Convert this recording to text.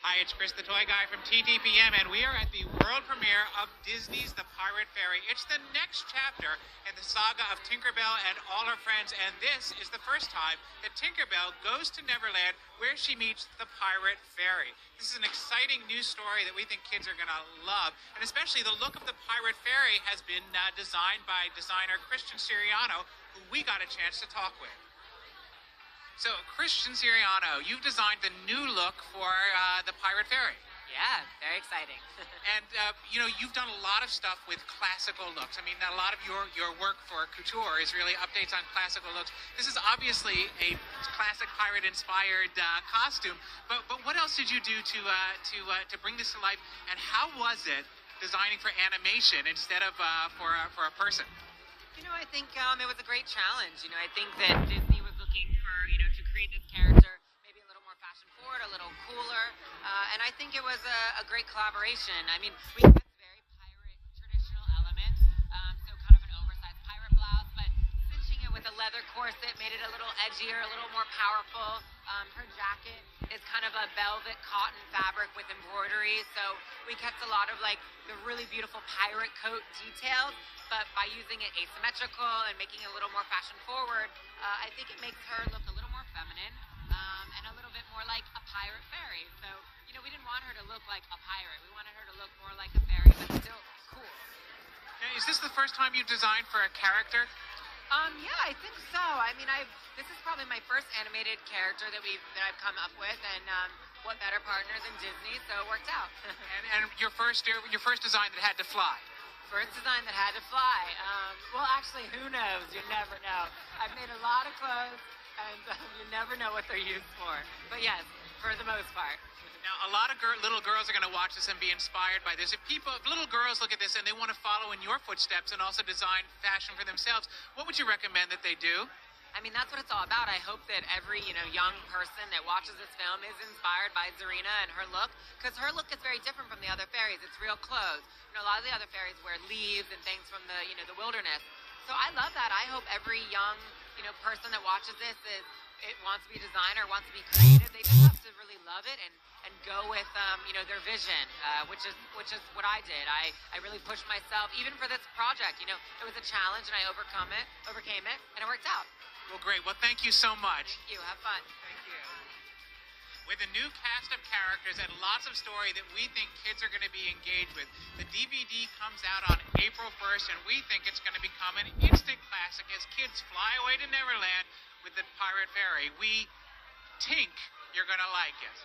Hi, it's Chris, the toy guy from TTPM, and we are at the world premiere of Disney's The Pirate Fairy. It's the next chapter in the saga of Tinkerbell and all her friends, and this is the first time that Tinkerbell goes to Neverland, where she meets the Pirate Fairy. This is an exciting new story that we think kids are going to love, and especially the look of the Pirate Fairy has been designed by designer Siriano, who we got a chance to talk with. So, Siriano, you've designed the new look for the Pirate Fairy. Yeah, very exciting. And, you've done a lot of stuff with classical looks. I mean, a lot of your work for couture is really updates on classical looks. This is obviously a classic pirate-inspired costume, but what else did you do to bring this to life, and how was it designing for animation instead of for a person? I think it was a great challenge. I think that Disney was looking for, to create this character maybe a little more fashion forward, a little cooler, and I think it was a great collaboration. I mean, we kept very pirate traditional elements, so kind of an oversized pirate blouse, but cinching it with a leather corset made it a little edgier, a little more powerful. Her jacket is kind of a velvet cotton fabric with embroidery, so we kept a lot of the really beautiful pirate coat details, but by using it asymmetrical and making it a little more fashion forward, I think it makes her look a little more feminine, and a little bit more like a pirate fairy. So, we didn't want her to look like a pirate. We wanted her to look more like a fairy, but still cool. Now, is this the first time you've designed for a character? Yeah, I think so. I mean, this is probably my first animated character that I've come up with, and what better partner than Disney? So it worked out. and your first design that had to fly. First design that had to fly. Well, actually, who knows? You never know. I've made a lot of clothes, and you never know what they're used for. But yes, for the most part. Now, a lot of little girls are going to watch this and be inspired by this. If little girls look at this and they want to follow in your footsteps and also design fashion for themselves, what would you recommend that they do? I mean, that's what it's all about. I hope that every, young person that watches this film is inspired by Siriano and her look, because her look is very different from the other fairies. It's real clothes. A lot of the other fairies wear leaves and things from the, the wilderness. So I love that. I hope every young, person that watches this wants to be a designer, wants to be creative. They just have to really love it and go with, their vision, which is what I did. I really pushed myself, even for this project. It was a challenge, and I overcame it, and it worked out. Well, great. Well, thank you so much. Thank you. Have fun. Thank you. With a new cast of characters and lots of story that we think kids are going to be engaged with, the DVD comes out on April 1st, and we think it's going to become an instant classic as kids fly away to Neverland with the Pirate Fairy. We think you're going to like it.